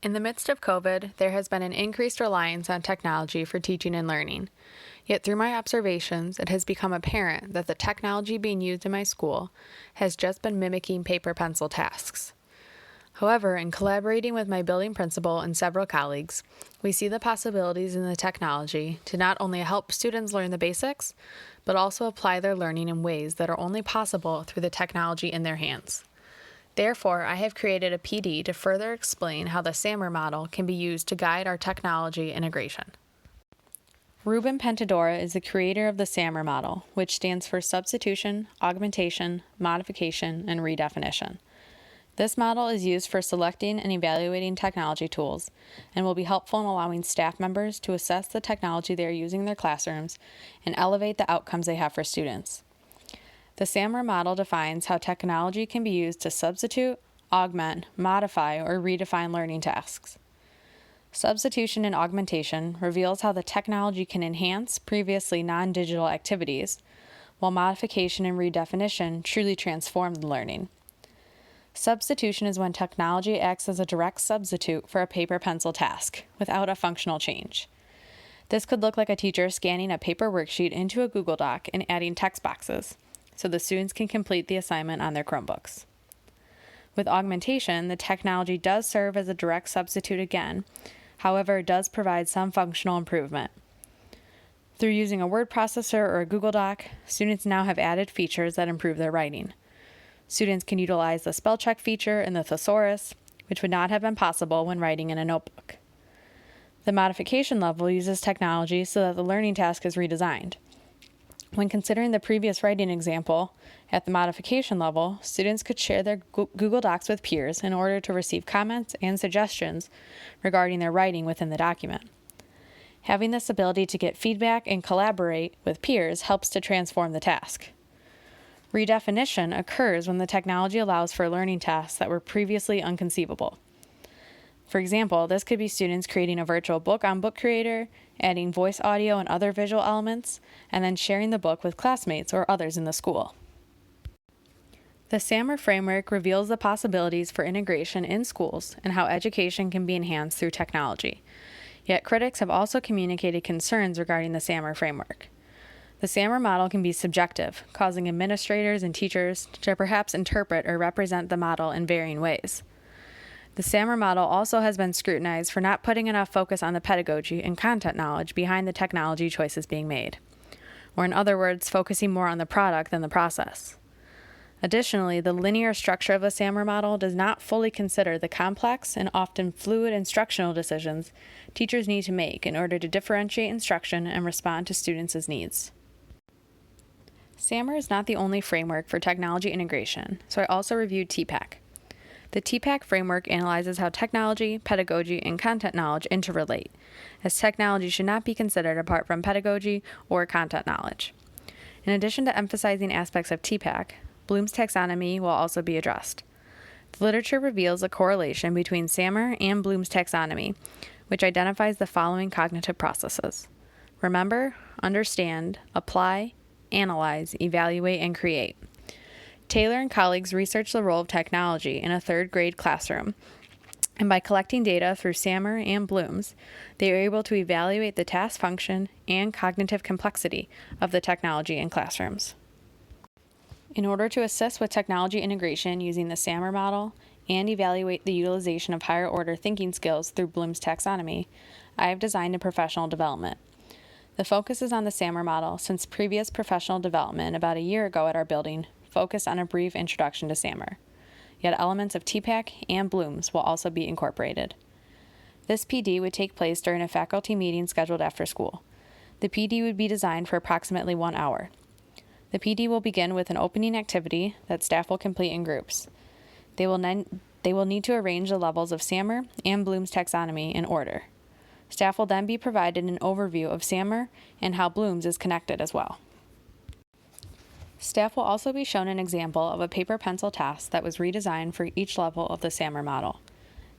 In the midst of COVID, there has been an increased reliance on technology for teaching and learning. Yet through my observations, it has become apparent that the technology being used in my school has just been mimicking paper-pencil tasks. However, in collaborating with my building principal and several colleagues, we see the possibilities in the technology to not only help students learn the basics, but also apply their learning in ways that are only possible through the technology in their hands. Therefore, I have created a PD to further explain how the SAMR model can be used to guide our technology integration. Ruben Pentadora is the creator of the SAMR model, which stands for Substitution, Augmentation, Modification, and Redefinition. This model is used for selecting and evaluating technology tools and will be helpful in allowing staff members to assess the technology they are using in their classrooms and elevate the outcomes they have for students. The SAMR model defines how technology can be used to substitute, augment, modify, or redefine learning tasks. Substitution and augmentation reveals how the technology can enhance previously non-digital activities, while modification and redefinition truly transform the learning. Substitution is when technology acts as a direct substitute for a paper-pencil task without a functional change. This could look like a teacher scanning a paper worksheet into a Google Doc and adding text boxes, so the students can complete the assignment on their Chromebooks. With augmentation, the technology does serve as a direct substitute again, however, it does provide some functional improvement. Through using a word processor or a Google Doc, students now have added features that improve their writing. Students can utilize the spell check feature in the thesaurus, which would not have been possible when writing in a notebook. The modification level uses technology so that the learning task is redesigned. When considering the previous writing example, at the modification level, students could share their Google Docs with peers in order to receive comments and suggestions regarding their writing within the document. Having this ability to get feedback and collaborate with peers helps to transform the task. Redefinition occurs when the technology allows for learning tasks that were previously unconceivable. For example, this could be students creating a virtual book on Book Creator, adding voice audio and other visual elements, and then sharing the book with classmates or others in the school. The SAMR framework reveals the possibilities for integration in schools and how education can be enhanced through technology. Yet critics have also communicated concerns regarding the SAMR framework. The SAMR model can be subjective, causing administrators and teachers to perhaps interpret or represent the model in varying ways. The SAMR model also has been scrutinized for not putting enough focus on the pedagogy and content knowledge behind the technology choices being made, or in other words, focusing more on the product than the process. Additionally, the linear structure of the SAMR model does not fully consider the complex and often fluid instructional decisions teachers need to make in order to differentiate instruction and respond to students' needs. SAMR is not the only framework for technology integration, so I also reviewed TPACK. The TPACK framework analyzes how technology, pedagogy, and content knowledge interrelate, as technology should not be considered apart from pedagogy or content knowledge. In addition to emphasizing aspects of TPACK, Bloom's taxonomy will also be addressed. The literature reveals a correlation between SAMR and Bloom's taxonomy, which identifies the following cognitive processes: remember, understand, apply, analyze, evaluate, and create. Taylor and colleagues researched the role of technology in a third-grade classroom, and by collecting data through SAMR and Bloom's, they were able to evaluate the task function and cognitive complexity of the technology in classrooms. In order to assist with technology integration using the SAMR model and evaluate the utilization of higher-order thinking skills through Bloom's taxonomy, I have designed a professional development. The focus is on the SAMR model since previous professional development about a year ago at our building focused on a brief introduction to SAMR. Yet elements of TPACK and Bloom's will also be incorporated. This PD would take place during a faculty meeting scheduled after school. The PD would be designed for approximately 1 hour. The PD will begin with an opening activity that staff will complete in groups. They will need to arrange the levels of SAMR and Bloom's taxonomy in order. Staff will then be provided an overview of SAMR and how Bloom's is connected as well. Staff will also be shown an example of a paper-pencil task that was redesigned for each level of the SAMR model.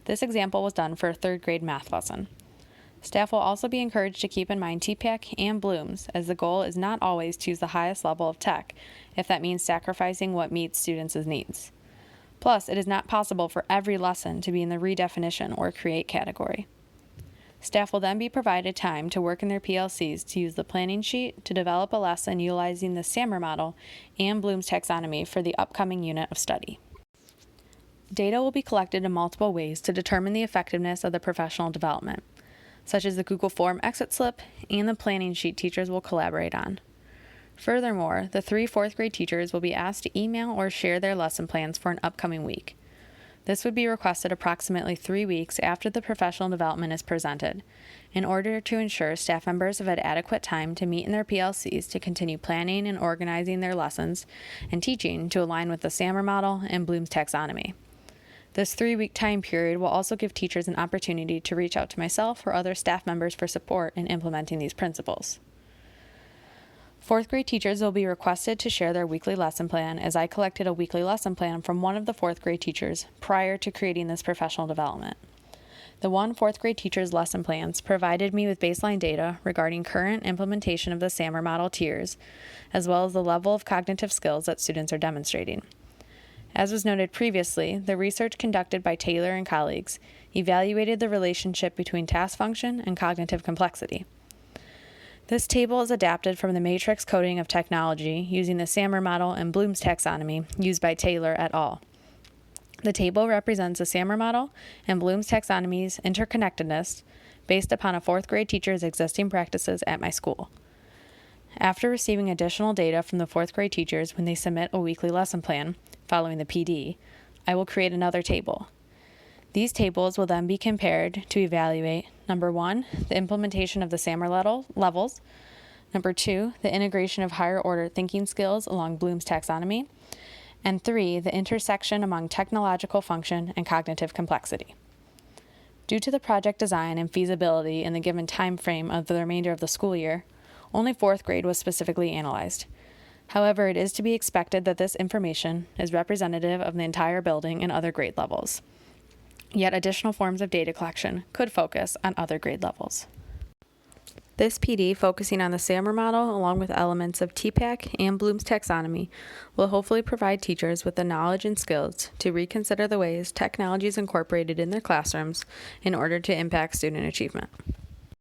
This example was done for a third-grade math lesson. Staff will also be encouraged to keep in mind TPACK and Bloom's, as the goal is not always to use the highest level of tech, if that means sacrificing what meets students' needs. Plus, it is not possible for every lesson to be in the redefinition or create category. Staff will then be provided time to work in their PLCs to use the planning sheet to develop a lesson utilizing the SAMR model and Bloom's taxonomy for the upcoming unit of study. Data will be collected in multiple ways to determine the effectiveness of the professional development, such as the Google Form exit slip and the planning sheet teachers will collaborate on. Furthermore, the 3 fourth grade teachers will be asked to email or share their lesson plans for an upcoming week. This would be requested approximately 3 weeks after the professional development is presented, in order to ensure staff members have had adequate time to meet in their PLCs to continue planning and organizing their lessons and teaching to align with the SAMR model and Bloom's taxonomy. This 3-week time period will also give teachers an opportunity to reach out to myself or other staff members for support in implementing these principles. 4th grade teachers will be requested to share their weekly lesson plan, as I collected a weekly lesson plan from one of the 4th grade teachers prior to creating this professional development. The 4th grade teacher's lesson plans provided me with baseline data regarding current implementation of the SAMR model tiers, as well as the level of cognitive skills that students are demonstrating. As was noted previously, the research conducted by Taylor and colleagues evaluated the relationship between task function and cognitive complexity. This table is adapted from the matrix coding of technology using the SAMR model and Bloom's taxonomy used by Taylor et al. The table represents the SAMR model and Bloom's taxonomy's interconnectedness based upon a 4th grade teacher's existing practices at my school. After receiving additional data from the 4th grade teachers when they submit a weekly lesson plan following the PD, I will create another table. These tables will then be compared to evaluate, number 1, the implementation of the SAMR levels, number 2, the integration of higher order thinking skills along Bloom's taxonomy, and 3, the intersection among technological function and cognitive complexity. Due to the project design and feasibility in the given time frame of the remainder of the school year, only 4th grade was specifically analyzed. However, it is to be expected that this information is representative of the entire building and other grade levels. Yet additional forms of data collection could focus on other grade levels. This PD, focusing on the SAMR model along with elements of TPAC and Bloom's taxonomy, will hopefully provide teachers with the knowledge and skills to reconsider the ways technology is incorporated in their classrooms in order to impact student achievement.